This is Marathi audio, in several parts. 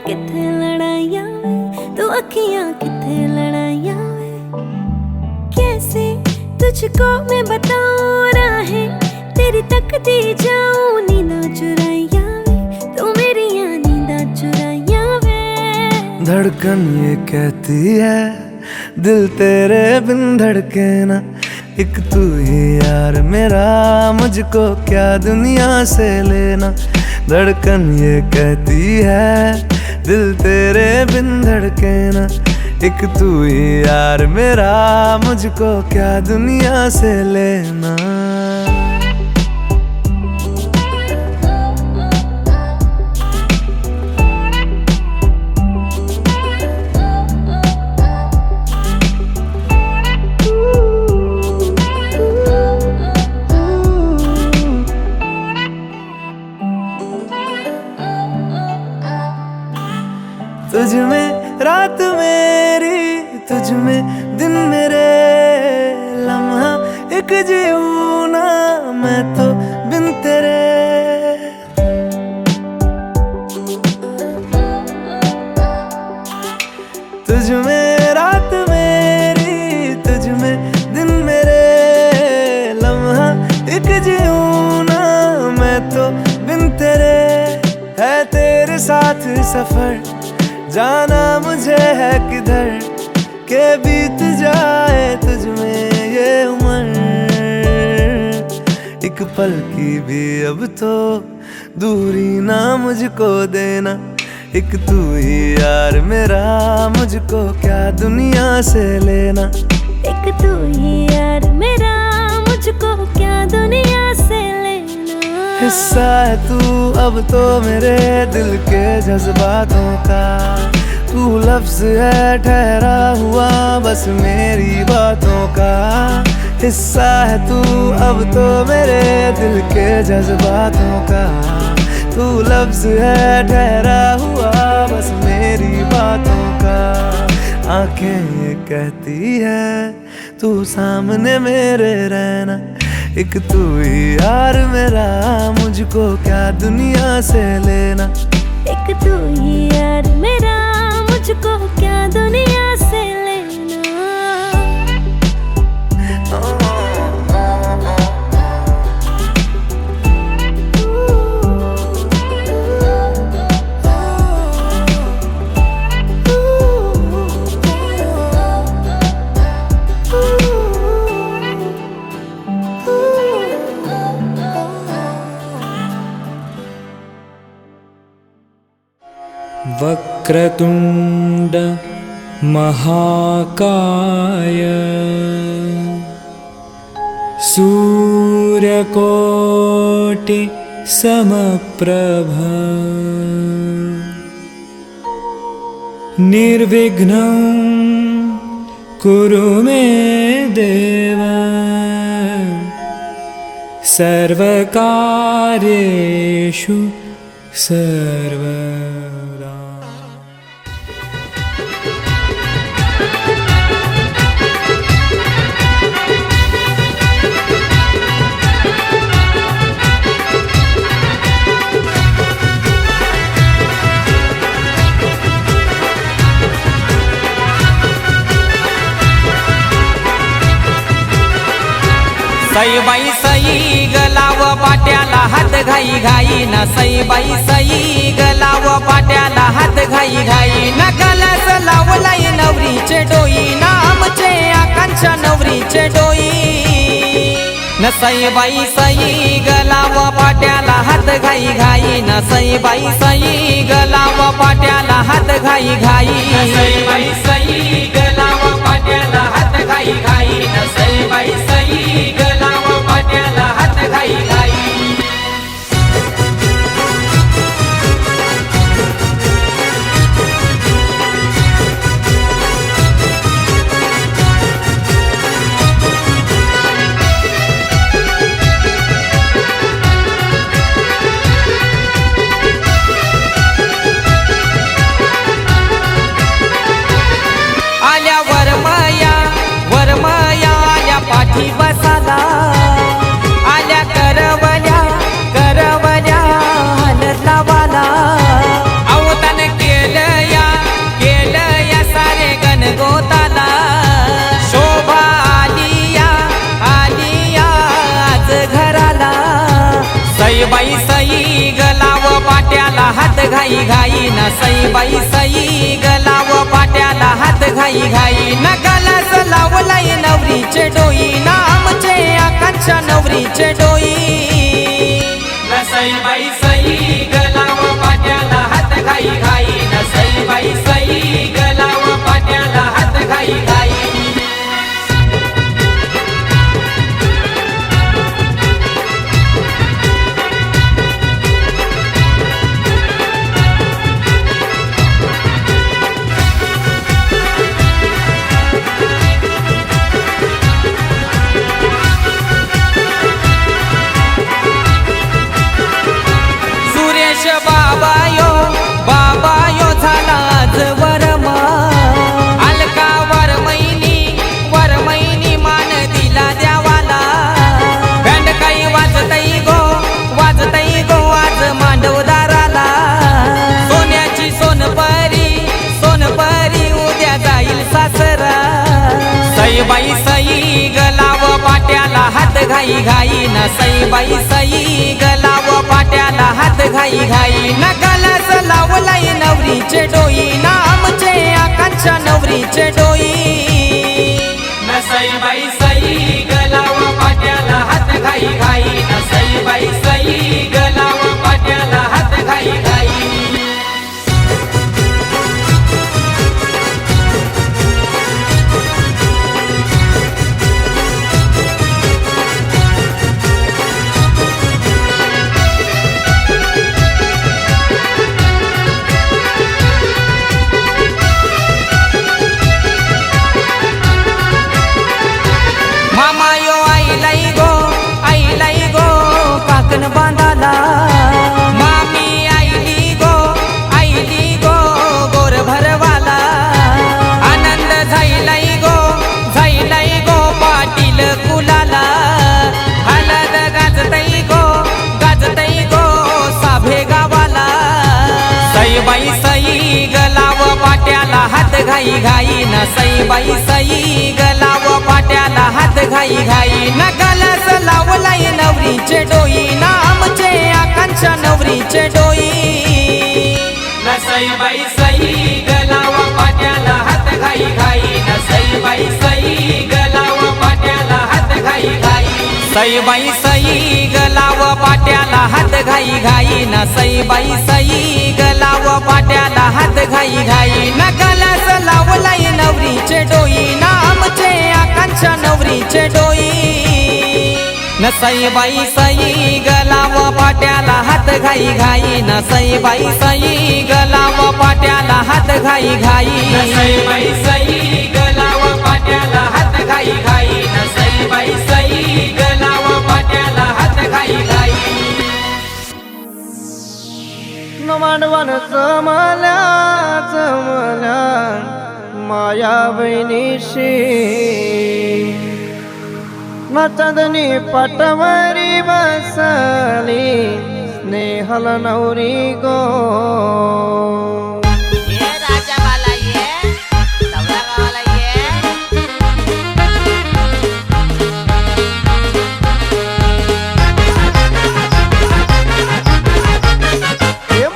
किथे लड़ाइयां वे, तू अखियां किथे लड़ाइयां वे। कैसे तुझको मैं बताऊं राहें तेरी तकती जाऊं, नींदा चुराइयां वे, तू मेरी नींदा चुराइयां वे। धड़कन ये कहती है दिल तेरे बिन धड़के ना, एक तू ही यार मेरा, मुझको क्या दुनिया से लेना। धड़कन ये कहती है दिल तेरे बिन धड़के ना, एक तू ही यार मेरा, मुझको क्या दुनिया से लेना। तुझ में रात मेरी, तुझ में दिन मेरे, लम्हा एक जीऊं ना मैं तो बिन तेरे। तुझ में रात मेरी, तुझ में दिन मेरे, लम्हा एक जीऊं ना मैं तो बिन तेरे। है तेरे साथ सफर जाना मुझे है किधर, के बीत जाए तुझ में ये उम्र। एक पल की भी अब तो दूरी ना मुझको देना, एक तू ही यार मेरा, मुझको क्या दुनिया से लेना। एक तू ही यार मेरा, मुझको क्या दुनिया से लेना। हिस्सा है तू अब तो मेरे दिल के जज्बातों का, तू लफ्ज है ठहरा हुआ बस मेरी बातों का। हिस्सा है तू अब तो मेरे दिल के जज्बातों का, तू लफ्ज है ठहरा हुआ बस मेरी बातों का। आंखें ये कहती है तू सामने मेरे रहना, एक तू ही यार मेरा, मुझको क्या दुनिया से लेना। एक तू ही यार मेरा, मुझको क्या दुनिया से लेना। वक्रतुंड महाकाय, सूर्यकोटि समप्रभ, निर्विघ्नं कुरु मे देव, सर्वकार्येषु सर्वदा। सई बाई सई गलाव पाट्याला हात घाई घाई ना, सई बाई सई गलाव पाट्याला हात घाई घाई ना। गलास लावलाई नवरीचे डोई ना, आमचे आकांक्षा नवरीचे डोई न। सई बाई सई गलाव पाट्याला हात घाई घाई ना, सई बाई सई गलाव पाट्याला हात घाई घाई। सई बाई सई गलाव पाट्याला हात घाई घाई ना, सई बाई सई गलाव पाट्याला हात घाई घाई। आल्या वरमया वरमया आल्या पाठी बसाला, घाई न सईबाई सई गलाव पाट्याला हात घाई घाई न गलास लावलाय नवरीचे डोई ना आमचे आकांक्षा नवरीचे डोई न सईबाई सई गलाव पाट्याला हात घाई घाई न सईबाई सई गलाव पाट्याला हात घाई घाई बाबा यो झाला आज वरमा अलका वरमैनी मान दिला देवाला बँड काही वाजतई गो आज मांडवदाराला सोन्याची सोनपरी उद्या जाईल सासरा सईबाई सई गलाव पाट्याला हात घाई घाई न सईबाई सई गलाव पाट्याला हात घाई घाई न गलास लावलाय नवरीचे डोई ना आमचे आकांक्षा नवरीचे डोई न सईबाई सई गलाव पाट्याला हात घाई घाई न सईबाई सई गलाव पाट्याला हात घाई घाई बांधाला मामी आईली गो गोर भरवाला आनंद झाईलाई गो पाटील कुलाला हलद गाजतई गो साभे गावाला सईबाई सई गलाव पाट्याला हात घाई घाई न सईबाई सई गलाव पाट्याला हात घाई घाई न गलास लावलाय नवरीचे डोई ना आमचे आकांक्षा नवरीचे डोई न सईबाई सई गलाव पाट्याला हात घाई घाई न सईबाई सई गलाव पाट्याला हात घाई घाई सईबाई सई गलाव पाट्याला हात घाई घाई न सईबाई सई गलाव पाट्याला हात घाई घाई न गलास लावलाय नवरीचे डोई ना आमचे आकांक्षा नवरीचे डोई न सईबाई सई गलाव पाट्याला हात घाई घाई न सईबाई सई गलाव पाट्याला हात घाई घाई न सईबाई सई गलाव पाट्याला हात घाई घाई न सईबाई सई गलाव पाट्याला हात घाई घाई न मांडवान चमल्या माया बहिणीशी न चांदणी पाटवरी बसली स्नेहल नवरी गो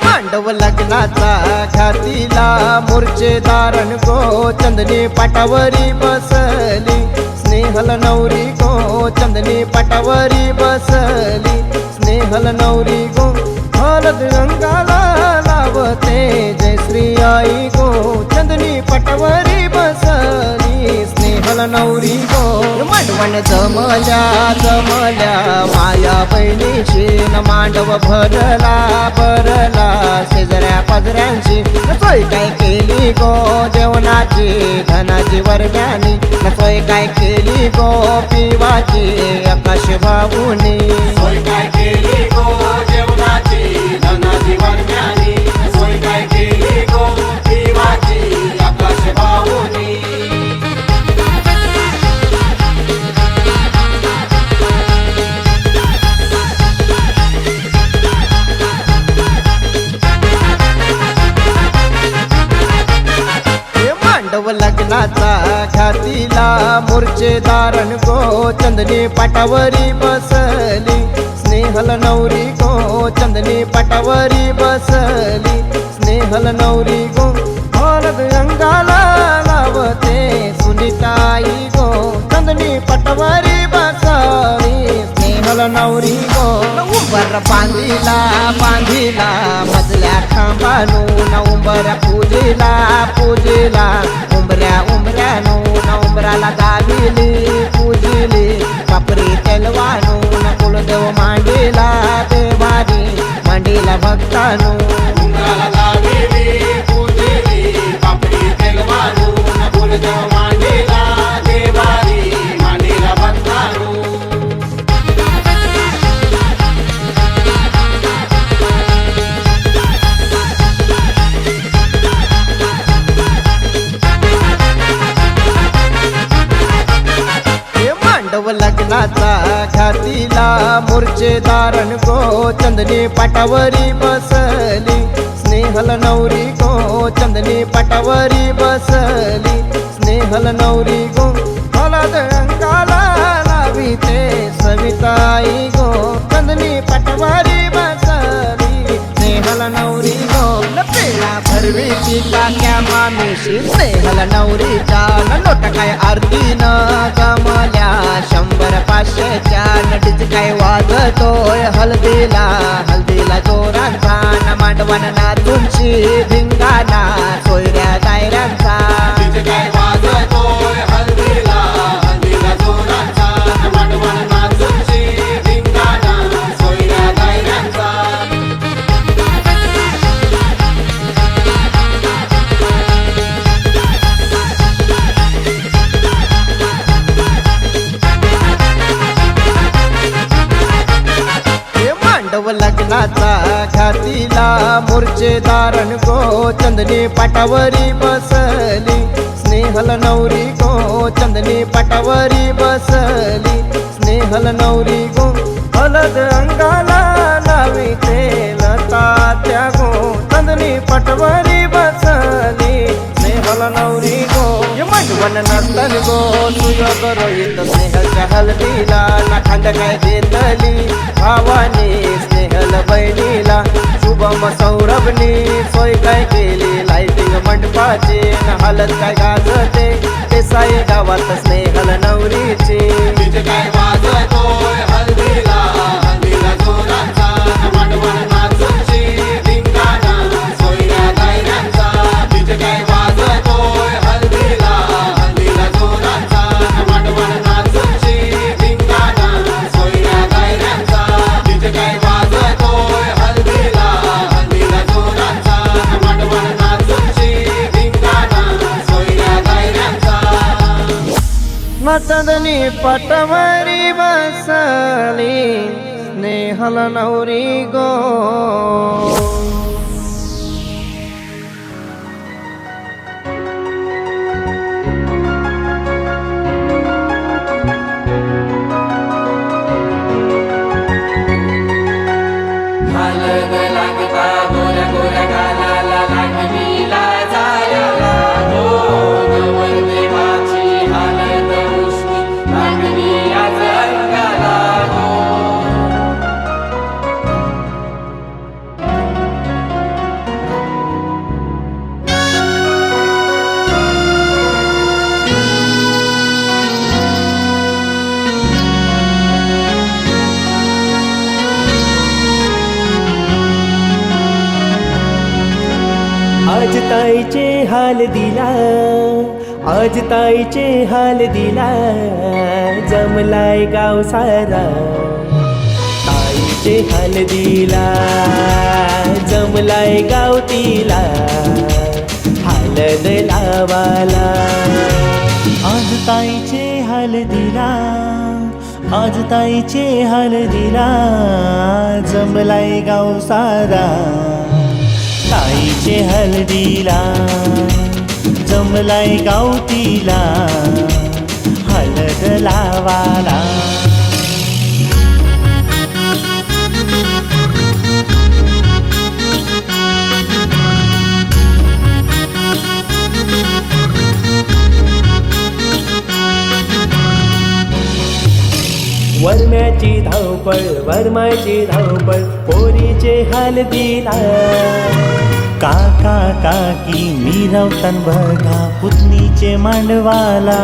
मांडव लग्नाचा घातीला मूर्छेदारण गो चंदनी पाटावरी बसली स्नेहल नवरी गो चंदनी पाटावरी बसली स्नेहल नवरी गो हळद रंगाला लावते जय श्री आई गो चंदनी पाटावरी बसली स्नेहल नवरी गो मांडवण जमल्या माया बहिणीशी न मांडव भरला शेजऱ्या पाजऱ्यांची सोय काय केली गो जेवणाची धनाची वर्गानी सोय काय केली गो पिवाची आकाश बाबूनी सोय काय केली गो जेवणाची धनाची वर्गानी सोय काय केली गो पिवाची आकाश बाबूनी लग्नाचा घातीला मूर्छेदारण गो चंदनी पाटावरी बसली स्नेहल नवरी गो चंदनी पाटावरी बसली स्नेहल नवरी गो हळद अंगाला लावते सुनीताई गो चंदनी पटवारी बसावी स्नेहल नवरी गो उंबर बांधिला बांधिला मजल्या खांबानून उंबर पूजिला पूजिला उंबऱ्या उंबऱ्यानून उंबराला दाबिली पूजिली कापरी तेलवानून कुलदेव मांडीला देवानी मांडीला भक्तानू उंबराला दाबिली पूजिली कापरी तेलवानून कुलदेव मांडीला देवानी मांडीला भक्तानू मांडव लग्नाचा घातीला मूर्छेदारण गो चंदनी पाटावरी बसली स्नेहल नवरी गो चंदनी पाटावरी बसली स्नेहल नवरी गो हळद अंगाला लाविते सविताई गो चंदनी पाटावरी बसली स्नेहल नवरी गो लपेला भरवीची टाक्या मामीशी स्नेहल नवरीच्या लोट काय आरती न गमल्या 100-500च्या नटीच काय वाजतोय हल्दीला हल्दीला जोरांचा न मांडवान नाचूनशी धिंगाणा सोयऱ्या दायऱ्यांचा तिचे काय वाजतोय हल्दीला हल्दीला जोरांचा मांडवान नाचूनशी धिंगाणा सोयऱ्या दायऱ्यांचा मांडव लग्नाचा घातीला मूर्छेदारण गो चंदनी पाटावरी बसली स्नेहल नवरी गो चंदनी पाटावरी बसली स्नेहल नवरी गो हळद अंगाला लाविते लता त्या गो चंदनी पाटावरी बसली स्नेहल नवरी गो मंडवन नंदन गो सुयोग रोहित स्नेहलच्या हलदीला नाखांड काय देतली भावानी स्नेहल बहिणीला शुभम सौरभनी सोय काय केली लाइटिंग मंडपाची न हलत काय गाजते ते साई गावात स्नेहल नवरीची तिचे काय वाजतोय हल्दीला हल्दीला जोरांचा मांडवान नाचूनशी धिंगाणा सोयऱ्या दायऱ्यांचा तिचे काय वाजतोय हल्दीला हल्दीला जोरांचा मांडवान नाचूनशी धिंगाणा सोयऱ्या दायऱ्यांचा तिचे काय वाजतोय हल्दीला हल्दीला जोरांचा मांडवान नाचूनशी धिंगाणा सोयऱ्या दायऱ्यांचा चंदनी पटवरी बसली स्नेहल नवरी गो हलद लागता गोऱ्या गोऱ्या गालाला लागलीला जायला हो गवर देवाची हलद उष्टी लागली आज अंगाला हो आज ताईचे हाल दिला आज ताईचे हाल दिला जमलाय गाव सारा ताईचे हाल दिला जमलाय गाव तिला हालद लावाला आज ताईचे हाल दिला आज ताईचे हाल दिला जमलाय गाव सारा ताईचे हलदीला जमलाय गावतीला हलद लावाला वरम्या वरम्याची धावपळ वरमाची धावपळ पोरीचे हळदीला काका काकी मिरवतान बघा पुतणीचे मांडवाला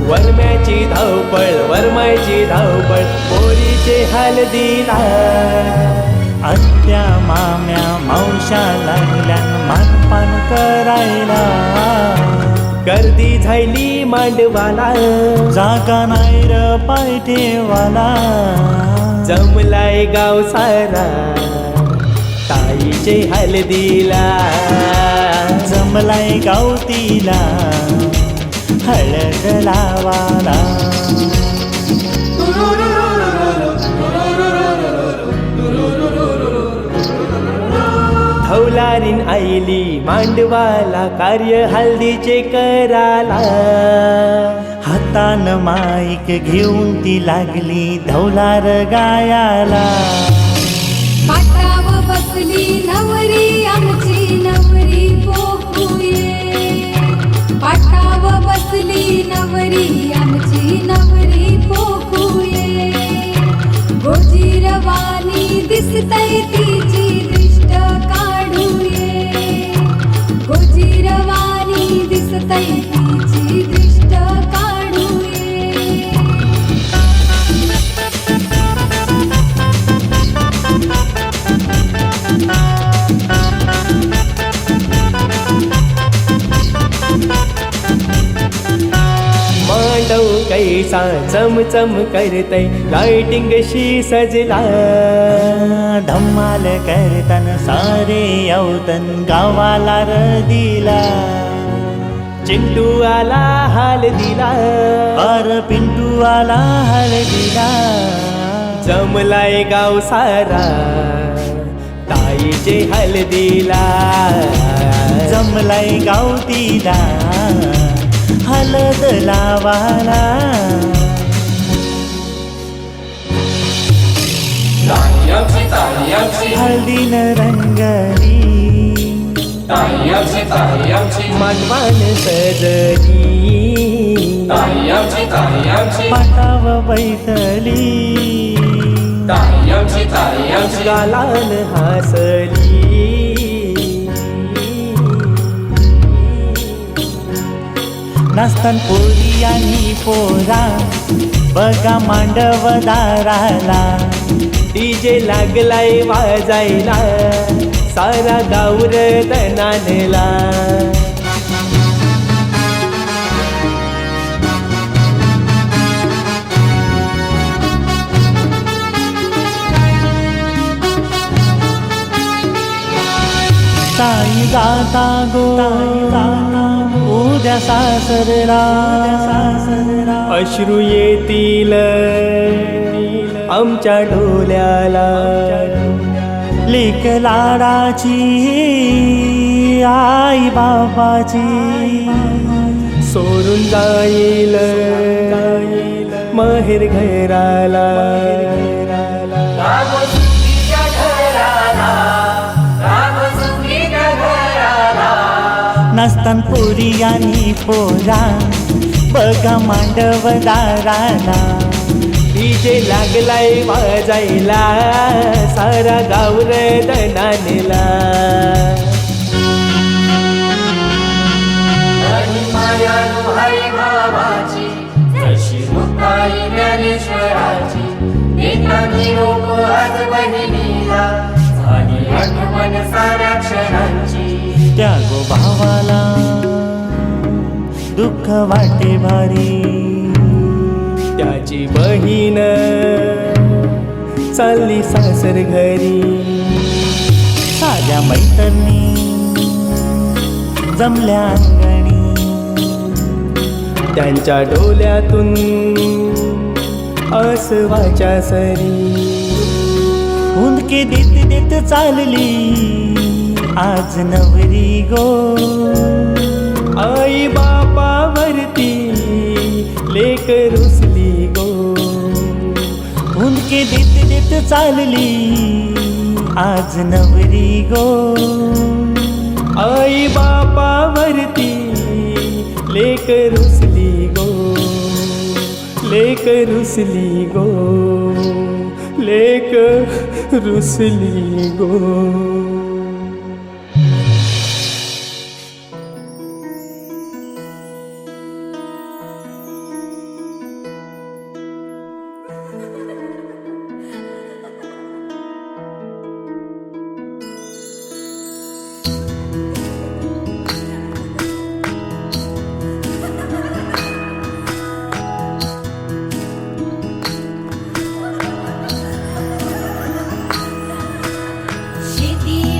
वरम्याची धावपळ वरमाची धावपळ पोरीचे हळदीला आत्या माम्या मावशा लागल्यान मानपान करायला गर्दी झाली मांडवाला जागा नाही र पाय ठेवाला जमलाय गाव सारा ताईचे हळदीला जमलाय गावतीला हळद लावाला धवलारीन आईली मांडवाला कार्य हल्दीचे कराला हातान माईक घेऊन ती लागली धवलार गायाला पाटाव बसली नवरी आमची नवरी पोकुये पाटाव बसली नवरी आमची नवरी पोकुये गोजीरवाणी दिसतय तिची दृष्ट काढूये गोजीरवाणी दिसतय तिची दृष्ट काढूये मांडव कैसा चमचम करतय लाइटिंगशी सजला धम्माल करतन सारे यवतन गावाला र दिला चिंटू आला हळदीला अर पिंटू आला हळदीला जमलाय गाव सारा ताईचे हळदीला जमलाय गावतीला हळद लावाला ताई आमची ताई आमची हळदीन रंगली ताई आमची मानवान सजली ताई आमची पाटाव बैठली ताई आमची गालान हसली नाचतान पोरी आणि पोरा बघा मांडव दाराला डीजे लागलाय वाजायला सारा गावर दणाणला ताई जाता गो उद्या सासरला अश्रू येतील आमच्या डोल्याला लेक लाडाची आई बाबाची सोडून जाईल माहेर घराला नसतान पोरी आणि पोरा बघा मांडव दाराला डीजे लागलाय वाजायला सारा गावर दणाणला भाई भावाची जशी मुक्ताई ज्ञानेश्वराची एकाकी लोक आज बहिणीला झाली आठवण साऱ्या क्षणांची त्या गो भावाला दुःख वाटे भारी त्याची बहीण चालली सासर घरी साऱ्या मैत्रिणी जमल्या अंगणी त्यांच्या डोल्यातून आसवाच्या सरी हुंदके देत देत चालली आज नवरी गो आई बापावरती लेक रुसली गो हुंदके देत देत चालली आज नवरी गो आई बापावरती लेक रुसली गो लेक रुसली गो, लेक रुसली गो. शेती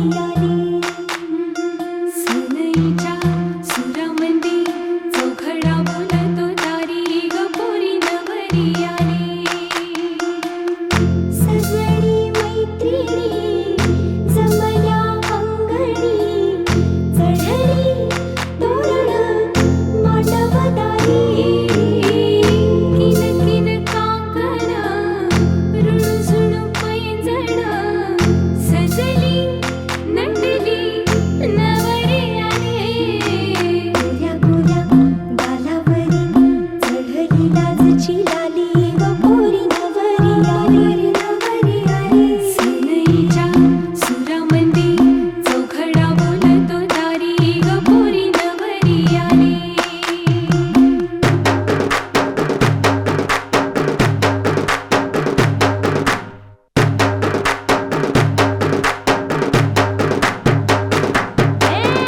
आली सनईच्या सुरामंदी चौघडा बोलतो दारी ग पोरी नवरी आली सजनी मैत्रिणी जमल्या अंगणी चढली तोरण मांडवदारी किन किन कांकण रुणझुण पैंजण सजली नटली नवरी आली गोऱ्या गोऱ्या गालावरी चढली लाजची लाली ग पोरी नवरी आली सनईच्या सुरामंदी चौघडा बोलतो दारी ग पोरी नवरी आली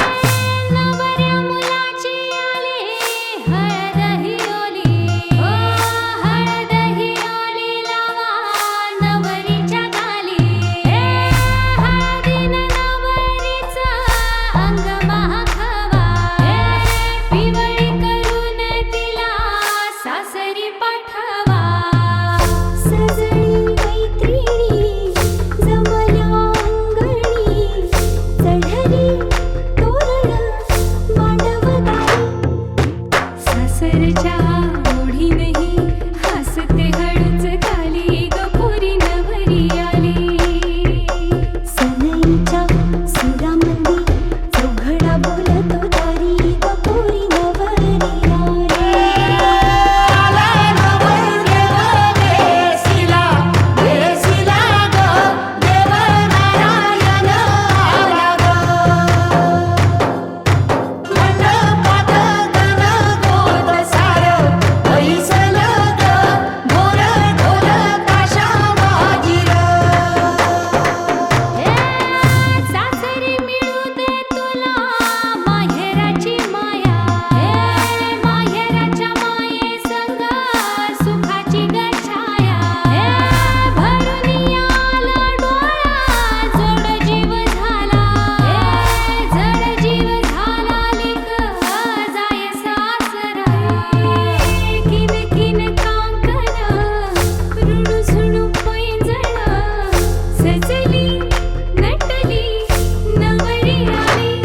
नवऱ्या मुलाची आली हळद ही ओली ओ हळद ही ओली लावा नवरीच्या गाली हळदीनं नवरीचं अंग महाखावा पिवळी करून तिला सासरी पाठवा सजनी मैत्रिणी जमल्या अंगणी चढली तोरण मांडवदारी सासरच्या ओढीनही हसते हळूच खाली ग पोरी नवरी आली सनईच्या सुरामंदी चौघडा बोलतो दारी ग पोरी नवरी सासरी मिळू दे तुला माहेराची माया माहेराच्या माये संग सुखाची गछाया भरून आला डोळा जोड जीव झाला जड जीव झाला लेक जाय सासरा किन किन कांकण रुणझुण पैंजण सजली नटली नवरी आली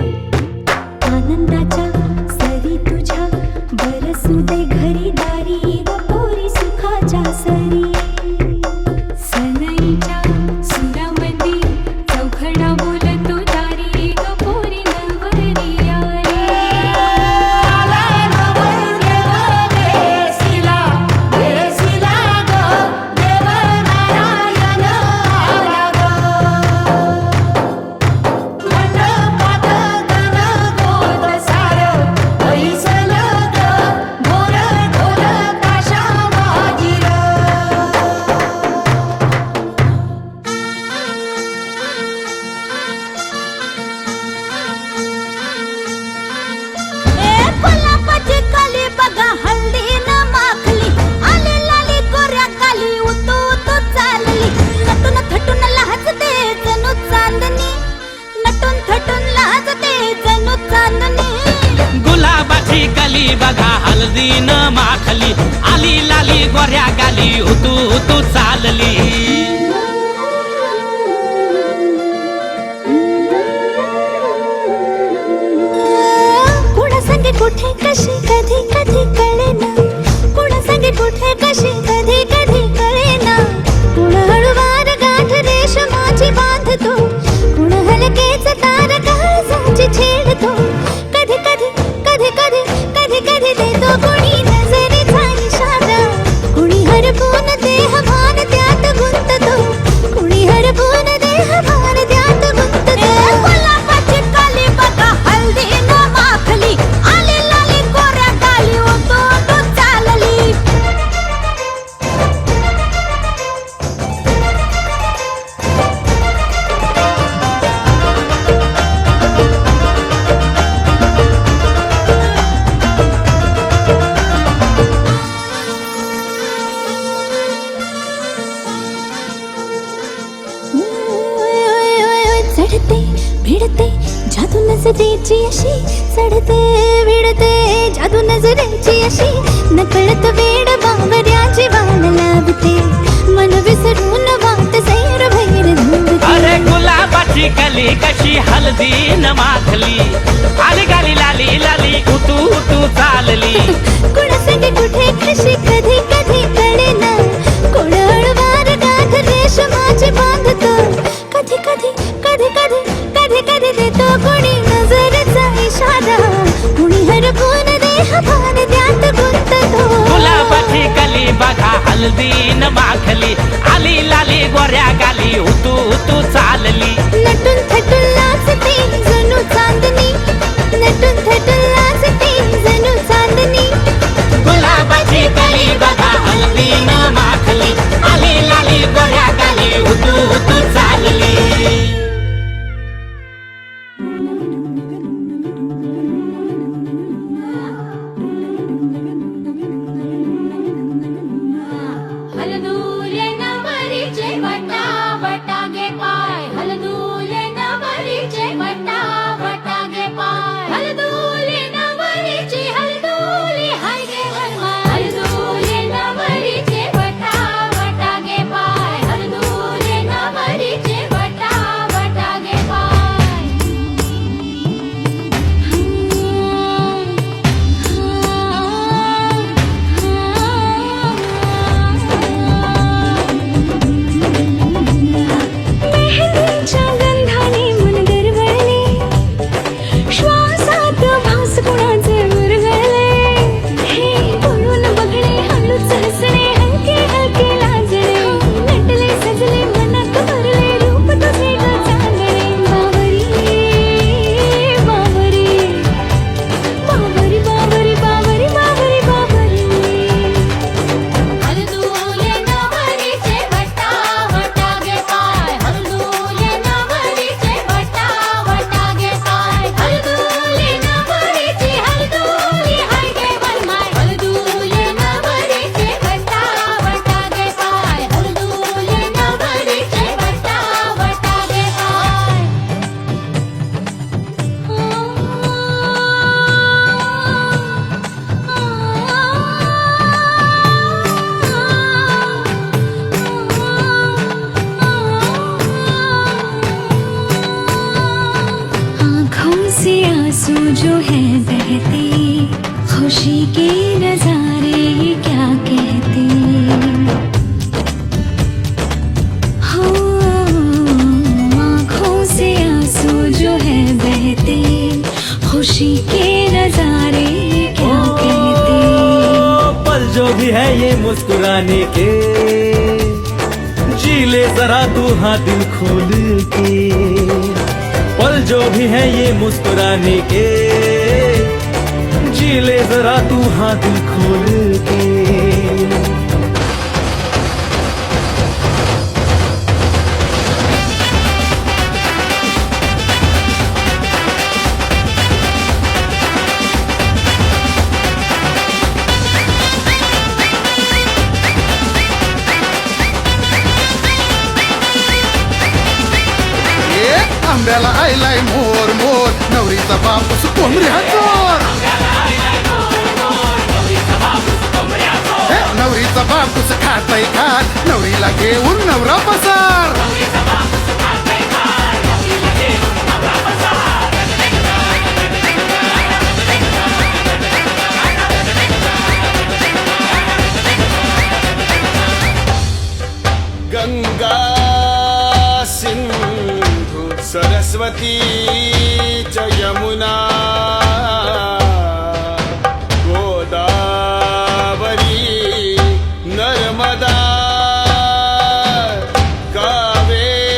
आनंदाच्या सरी तुझ्या बरसू दे घरी दारी ग पोरी सुखाच्या सरी सनईच्या सुरामंदी चौघडा बोलतो दारी ग पोरी नवरी आली गुलाबाची कली बघा हळदीनं माखली आली लाली गोऱ्या गाली उतू उतू चालली कुणा संगे कुठे कशी कधी कधी कळेना कुणा संगे कुठे कशी कधी कधी कळेना कुण हळूवार गाठ रेशमाची बांधतो कुण हलकेच तार काळजाची छेडतो कधी कधी कधी कधी कधी कधी देतो कुणी नजरेचा इशारा कुणी हरपून देह भान त्यात गुंततो कुणी हरपून देह भान त्यात गुंततो गुलाबाची कली बघा हळदीनं माखली आली लाली गोऱ्या गाली उतू भिडते जादू नजरेची अशी चढते भिडते जादू नजरेची अशी नकळत वेड बावऱ्या जीवाला लाभते मन विसरून वाट सैर भैर धुंदते अरे गुलाबाची कली कशी हलदी न माखली आली गाली लाली लाली उतू उतू चालली कुणासाठी कुठे कशी कधी कधी कळेना कोळळ वार गाठ रेशमाची बांधतो कधी कधी कधी कधी कधी कधी देतो कोणी नजरेचा इशारा कुणी हरपून देह भान त्यात गुंततो गुलाबाची कली बघा हलदी न माखली आली लाली गोऱ्या गाली उतू उतू चालली नटून थटून लाजते जणू चांदणी नटून थटून लाजते जणू चांदणी गुलाबाची कली बघा हलदी न माखली आली लाली गोऱ्या गाली उतू उतू चालली हलदूले नवरीचे वटा वटा गे पाय हलदूले नवरीचे वटा वटा गे पाय हलदूले नवरीचे हलदूले हाय गे वरमाय हलदूले नवरीचे वटा वटा गे पाय हलदूले नवरीचे वटा वटा गे मेहंदीच्या गंधाने मन गरवळले श्वासात भास कुणाचे मुरगळले हे बोलून बघणे हळूच हसणे हलके हलके लाजणे नटले सजले मनात भरले रूप तुझे ग चांदणे बावरी बावरी बावरी बावरी बावरी बावरी बावरी हलदूले नवरीचे वटा वटा गे पाय हलदूले नवरीचे वटा वटा गे पाय हलदूले नवरीचे हलदूले हाय गे वरमाय हलदूले नवरीचे वटा वटा गे पाय हलदूले नवरीचे वटा वटा गे आँखों से आंसू जो है बहते खुशी के नजारे ये क्या कहते हो आँखों से आंसू जो है बहते खुशी के नजारे ये क्या कहते पल जो भी है ये मुस्कुराने के जी ले जरा तू हाँ दिल खोल के पल जो भी है ये मुस्कुराने के जी ले जरा तू हाँ दिल खोल के आंब्याला आयलाय मोर मोर नवरीचा बापूस कोंबडी हातोर नवरीचा बापूस खाताय खात नवरीला घेऊन नवरा पसार गंगा सिंधु सरस्वती च यमुना गोदावरी नर्मदा कावेरी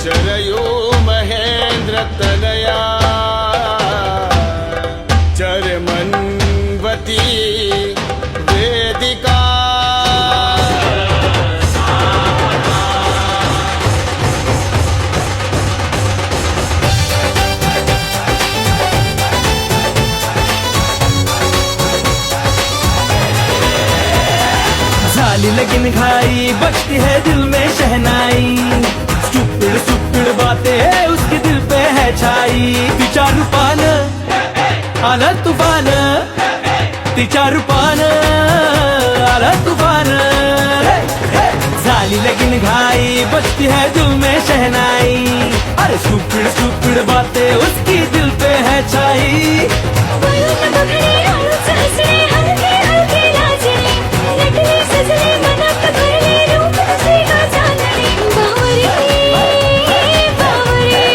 शरयो महेंद्र तनया चरमन्वती वेदिका लगन खाई बजती है दिल में शहनाई स्टूपिड स्टूपिड बातें उसके दिल पे है छाई तिच्या रूपानं आलं तुफान तिच्या रूपानं आलं तुफान झाली लगीन घाई बजती है दिल में शहनाई अरे स्टूपिड स्टूपिड बातें उसकी दिल पे है छाई वरून बघणे हळूच हसणे हलके हलके लाजणे नटले सजले मनात भरले रूप तुझे का चालणे बावरी बावरी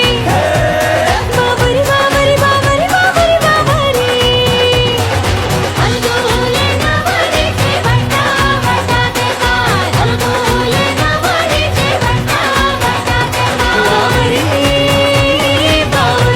बावरी बावरी बावरी बावरी बावरी हलगोले नवरीचे वटा वटाचे पाय हलगोले नवरीचे वटा वटाचे पाय बावरी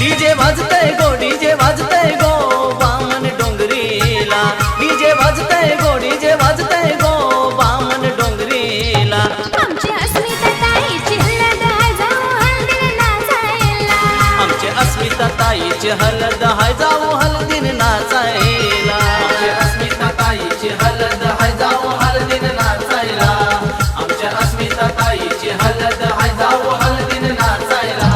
डीजे वाजतय गो बामन डोंगरीला डीजे वाजतय गो बामन डोंगरीला आमची अस्मिता ताईची हळद हाय जाऊ हळदीनं नाचायला आमचे अस्मिता ताईची हलद हाय जाऊ हलदीन नाचायला आमचे अस्मिता ताईची हलद हाय जाऊ हलदीन नाचायला आमच्या अस्मिता ताईची हलद हाय जाऊ हलदीन नाचायला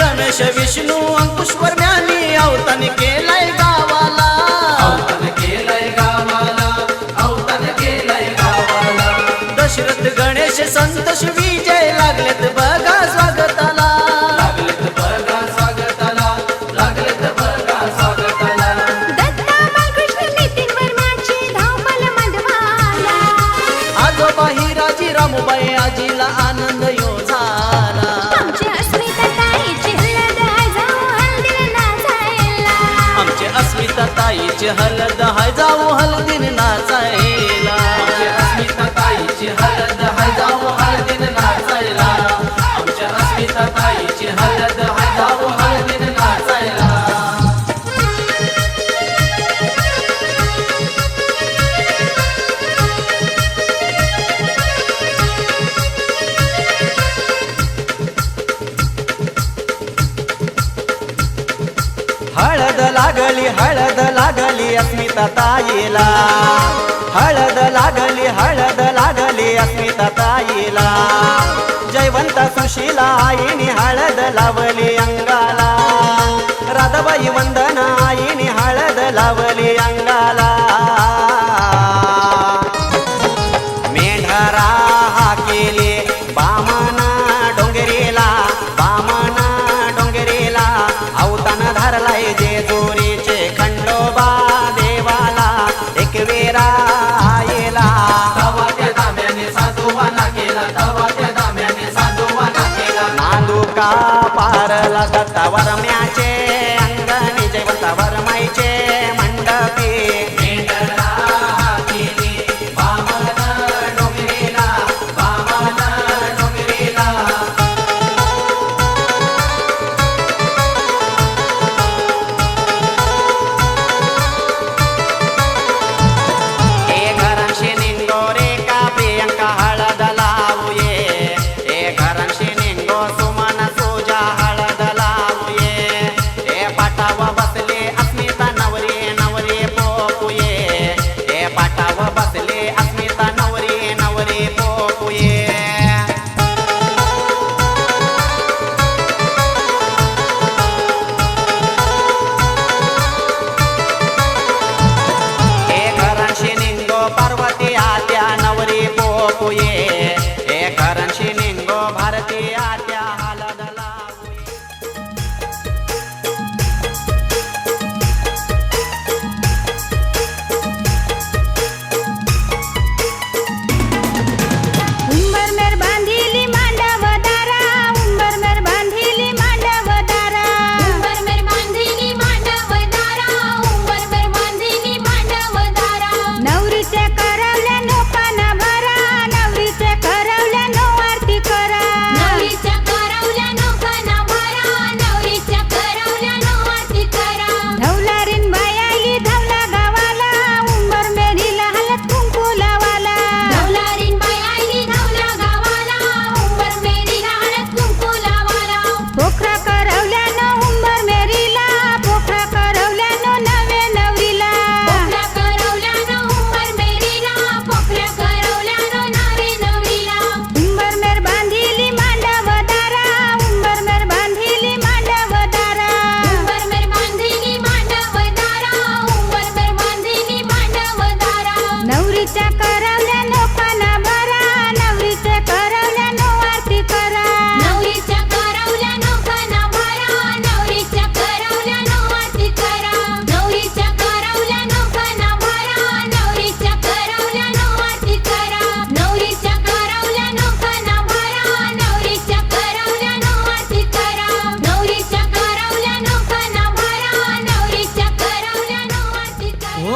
रमेश विष्णू अंकुशवर ज्ञानी अवतान केलंय गावाला दशरथ गणेश संतोष विजय लागलेत बघा स्वागताला दत्ता बाळकृष्ण नितीन वर्माची धावपल मधवाला आजोबा हिराजी रामूबाई आजीला आनंद यो झाला आमची अस्मिता ताईची हळद हाय जाऊ हळदीनं नाचायला आमचे अस्मिता ताईची हलद हाय जाऊ हलदीन नाचायला आमच्या अस्मिता ताईची हलद हाय जाऊ हलदीन नाचायला आमच्या अस्मिता ताईची हलद हाय जाऊ हलदीन नाचायला हळद लागली अस्मिता ताईला हळद लागली अस्मिता ताईला जयवंत सुशीला आईने हळद लावली अंगाला राधाबाई वंदना आईने हळद लावली अंगाला मेंढरा हाकेले बामन डोंगरीला अवतान धरलाय जेजुरीचे खंडोबा देवाला एक वेरा आयला तवा त्या दाम्याने साधुवाना केला नांदुका पारला दत्ता वरम्याचे अंगणी जयवंत वरमाईचे मंडपी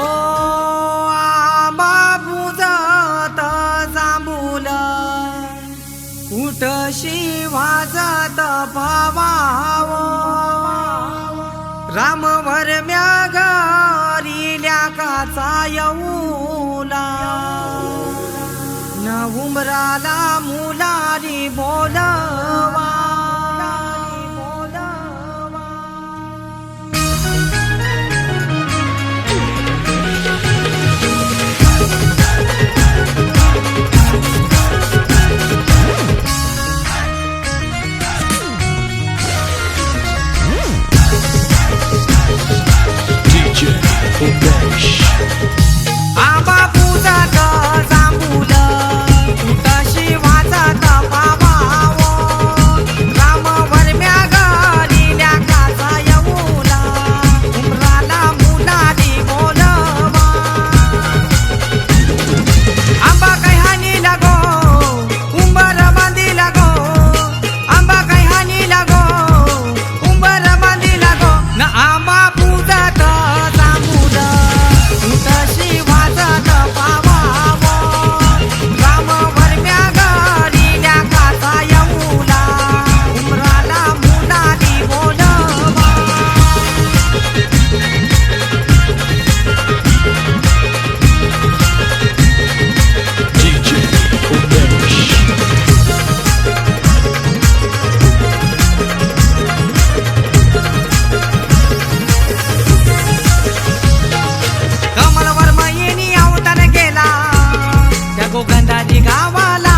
हो आंबा बुजत जांभूल कुठशी वाजत भावाव रामवर म्यागरिल्या काचा येऊला न उमराला मुलारी बोलवा आंबा पूजात जांभूल कुठशी वाजत भावाव रामवर म्यागरिल्या काचा येऊला उमराला मुलारी बोलवा आंबा काही हानी लागो उंबर बांधी लागो आंबा काही हानी लागो उंबर बांधी लागो न आंबा पूजात जांभूल कुठशी वाजत भावाव रामवर म्यागरिल्या काचा येऊला उमराला मुलारी बोलवा कमलवर मयिनी अवतार गेला त्या गोगंधारी गावाला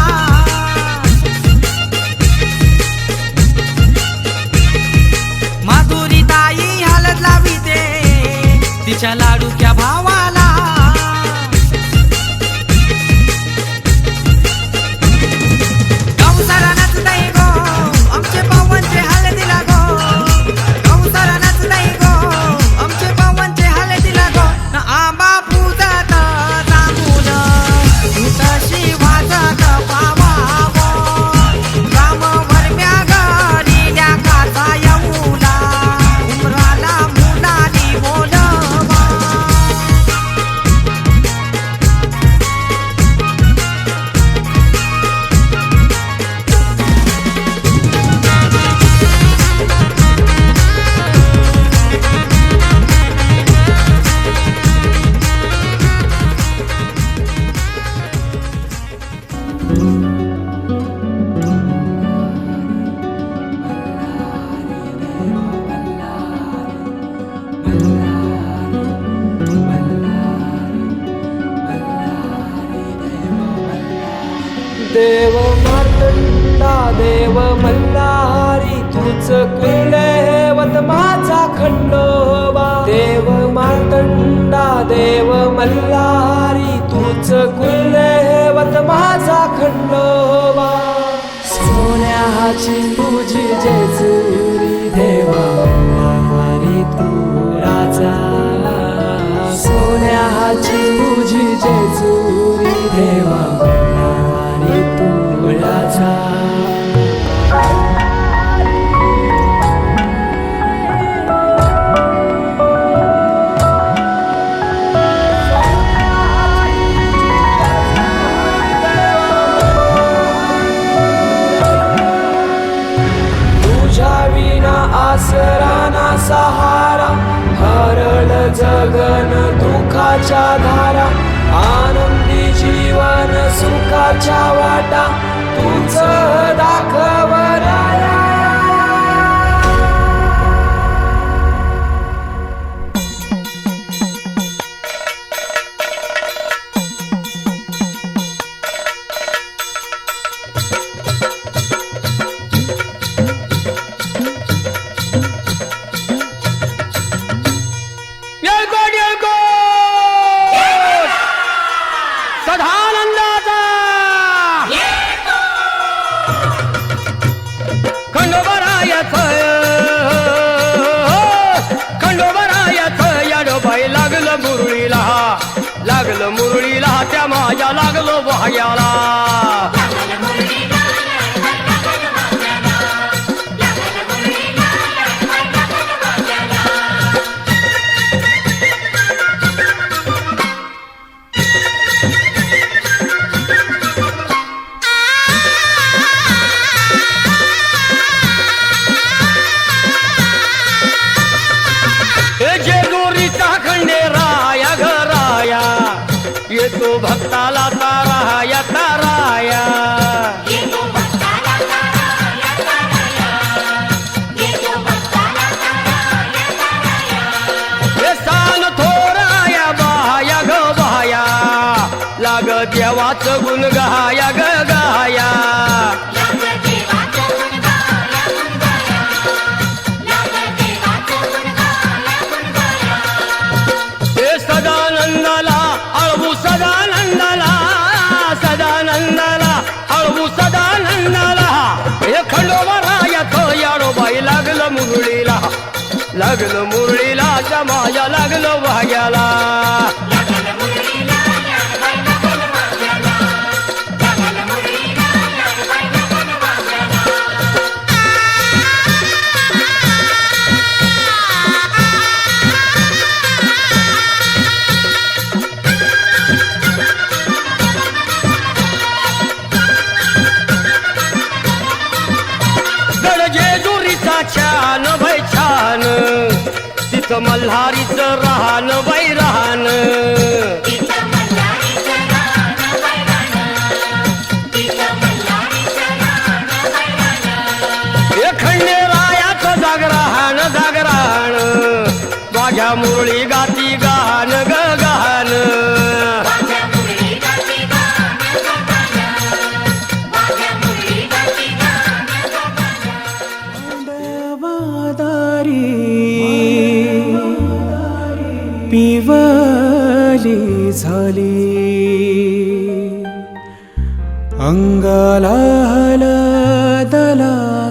माधुरी ताई हलत लाविते तिच्या लाडूच्या भावाला गौसारा नाचताई गो आमचे पावनचे हलदीला गो गौसारा नाचताई गो आमचे पावनचे हलदीला गो न आंबा पूजात जांभूल कुठशी वाजत भावाव रामवर म्यागरिल्या काचा येऊला उमराला मुलारी बोलवा देव मार्तंडा देव मल्हारी तूच कुलदैवत माझा खंडोबा देव मार्तंडा देव मल्हारी तूच कुलदैवत माझा खंडोबा सोन्याची तुझी जेजुरी देवा मल्हारी तू राजा सोन्याची तुझी जेजुरी देवा मल्हारी तू राजा तुझ्या विना आसरा ना सहारा हरळ जगन दुःखाच्या धारा आनंदी जीवन सुखाच्या वाटा तुझ दाखव राया सदानंदाचा लागलं मुरळीला त्या माझ्या लागलो वाह्याला येतो भक्ताला ताराया ताराया येतो भक्ताला ताराया ताराया येतो भक्ताला ताराया ताराया हे सांग थोराया बाया ग बाया लाग देवाचं गुण गाया ग गाया लाग देवाचं गुण गाया गुण गाया लाग देवाचं गुण गाया गुण गाया हे सदानंदाला अळवू सदानंदाला सदानंदाला अळवू सदानंदाला हे खंडोबारायाचं याडोबाई लागलं मुरळीला जमाया लागलं वाग्याला लागल मुरळीला याडबाई लागल वाग्याला लागल मुरळीला याडबाई लागल वाग्याला गडजेजुरीचा छान भै छान तिथं मल्हारीचं राहण बाई राहण तिथं मल्हारीचं राहणं बैराणं तिथं मल्हारीचं राहणं बैराणं हे खंडेरायाचं जागराहण जागराहण माझ्या मुरळी गाती गान ग गान वाघ्या मुरळी गाती गाणं गाणं वाघ्या मुरळी गाती गाणं गाणं मांडवादारी पिवली झाली अंगाला हलद लागली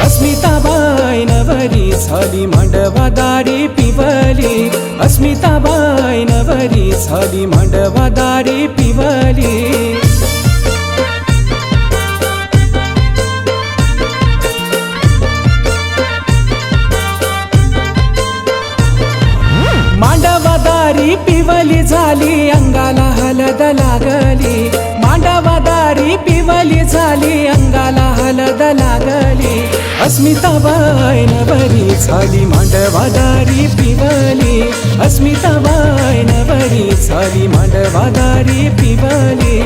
अस्मिताबाई नवरी झाली मांडवादारी पिवली अस्मिताबाई नवरी झाली मांडवादारी पिवली मांडवादारी पिवली झाली अंगाला हलद लागली मांडवादारी पिवली झाली अंगाला हलद लागली अस्मिताबाई नवरी झाली मांडवादारी पिवली अस्मिताबाई नवरी झाली मांडवादारी पिवली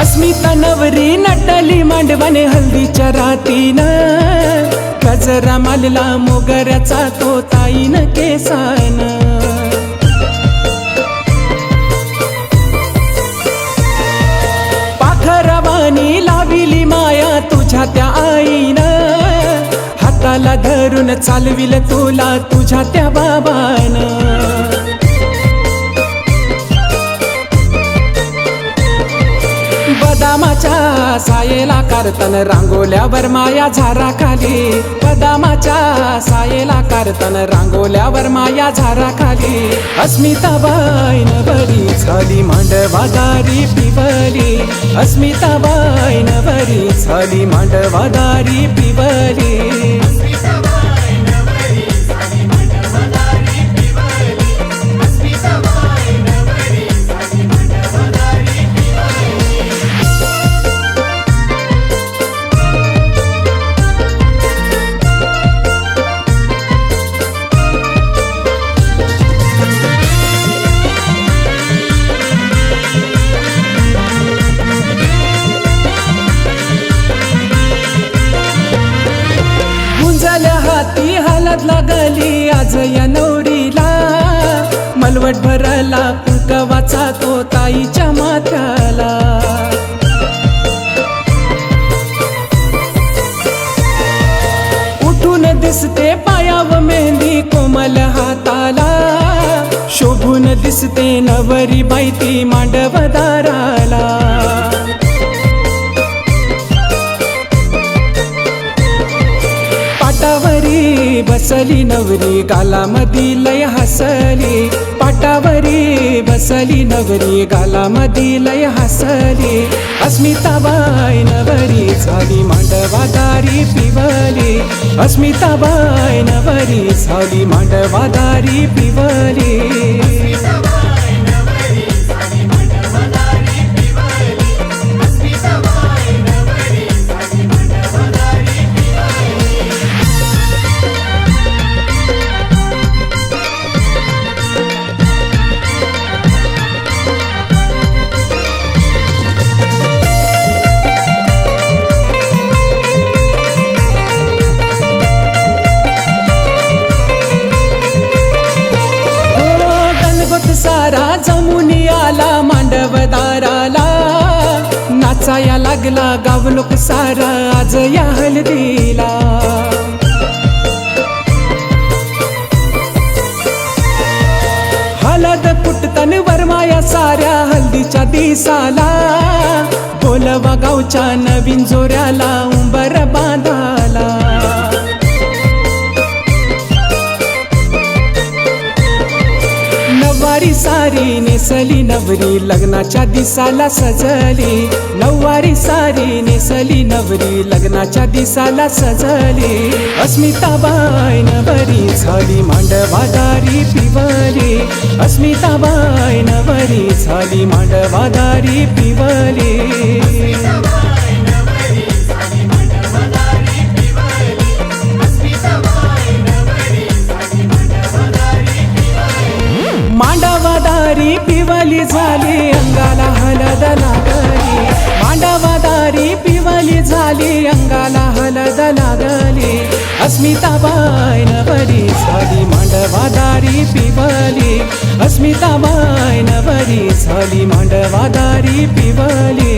अस्मिता नवरी नटली मांडवाने हल्दीच्या रातीनं गजरा मालला मोगऱ्याचा तो ताईन केसान पाखरवाणी लाविली माया तुझ्या त्या आईनं हाताला धरून चालविल तुला तुझ्या त्या बाबानं बदामाच्या सायेला कारतन रांगोल्यावर माया झारा खाली बदामाच्या सायेला कारतन रांगोल्यावर माया झारा खाली अस्मिताबाई नवरी झाली मांडवादारी पिवली अस्मिताबाई नवरी झाली मांडवादारी पिवली हाती हलद लागली आज या नवरीला मलवट भरला कुंकवाचा तो ताईच्या माथ्याला दिसते पायाव मेहंदी कोमल हाताला, शोभून दिसते नवरी बाई ती मांडवदाराला. पाटावरी बसली नवरी गालामधी लय हसली, पाटावरी बसली नवरी गालामधी लय हसली. अस्मिताबाई नवरी झाली मांडवादारी पिवली, अस्मिताबाई नवरी झाली मांडवादारी पिवली. सारा जमुनी आला मांडवदाराला, नाचाया लागला गावलोक सारा आज या हल्दीला. हळद कुटतन वरमाया साऱ्या हल्दीच्या दिसाला, बोलवा गावच्या नवीन जोऱ्याला उंबर बांधाला. नववारी सारी नेसली नवरी लग्नाच्या दिसाला सजली, नववारी सारी नेसली नवरी लग्नाच्या दिसाला सजली. अस्मिताबाई नवरी झाली मांडवादारी पिवली, अस्मिताबाई नवरी झाली मांडवादारी पिवली. मांडवादारी पिवली झाली अंगाला हळद लागली, मांडवादारी पिवली झाली अंगाला हळद लागली. अस्मिताबाई नवरी झाली मांडवादारी पिवली, अस्मिताबाई नवरी झाली मांडवादारी पिवली.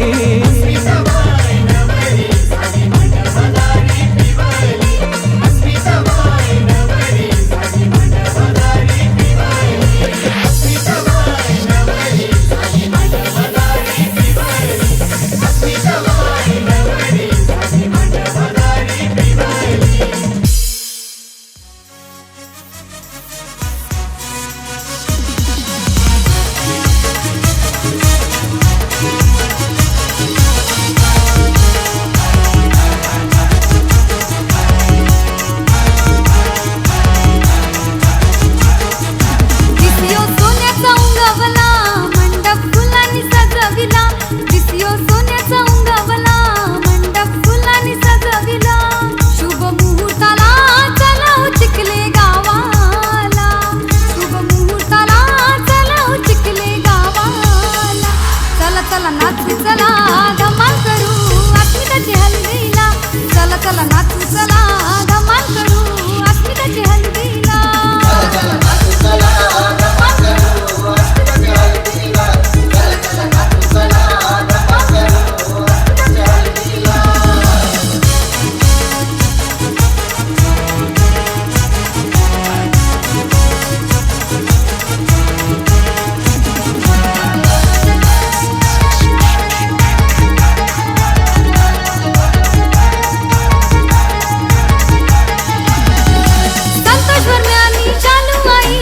संतोष वर्म्यानी चालू आई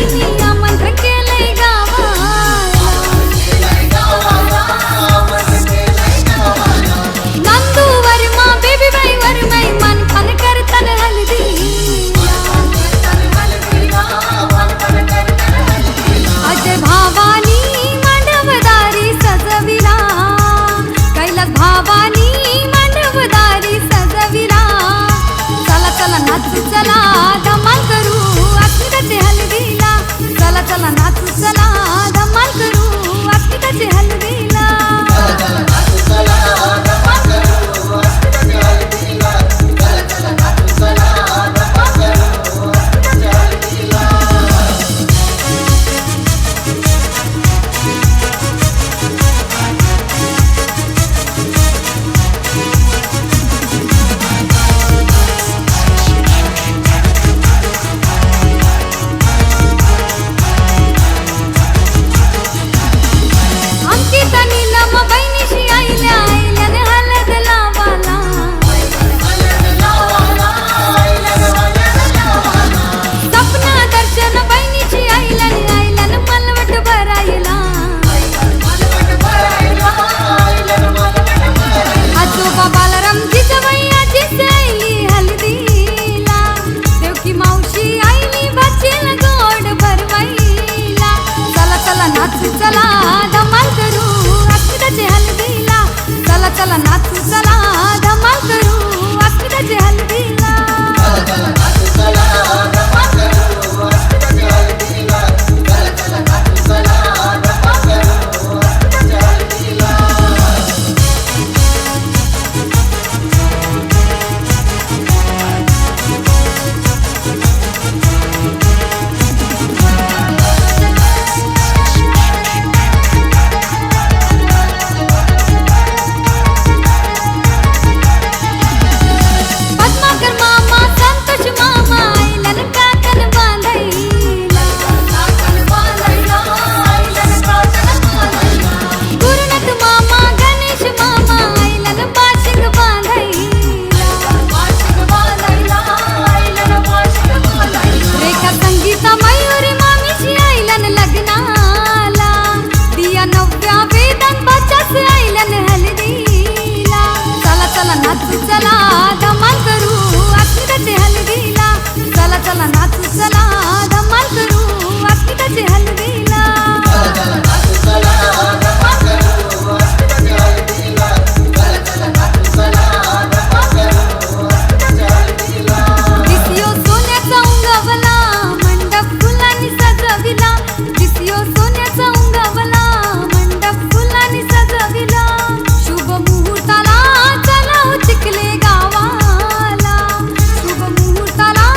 चला नाचू चला धमाल करू अस्मिताची हल्दीला पद्माकर मामा संतोष मामा आईलन काकन बांधाईला गुरुनाथ मामा गणेश मामा आईलन बाशिंग बांधाईला रेखा संगीता मयुरी मामीशी आईलन लग्नाला दिया नव्या वेदांताच्याच आईलन हल्दीला चला चला नाचू चला धमाल करू अस्मिताची हल्दीला चला चला नाचू चला धमाल करू अस्मिताची हल्दीला दिसियो सोन्याचा उंगवला मंडप फुलांनी सजविला दिसियो सोन्याचा उंगवला मंडप फुलांनी सजविला शुभ मुहूर्ताला चला हो चिखले गावाला शुभ मुहूर्ताला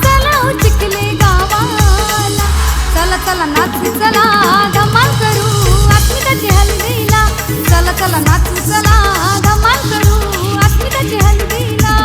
चला हो चिखले गावाला चला चला नाचू चला धमाल करू अस्मिताची हल्दीला चला चला नाचू चला धमाल करू अस्मिताची हल्दीला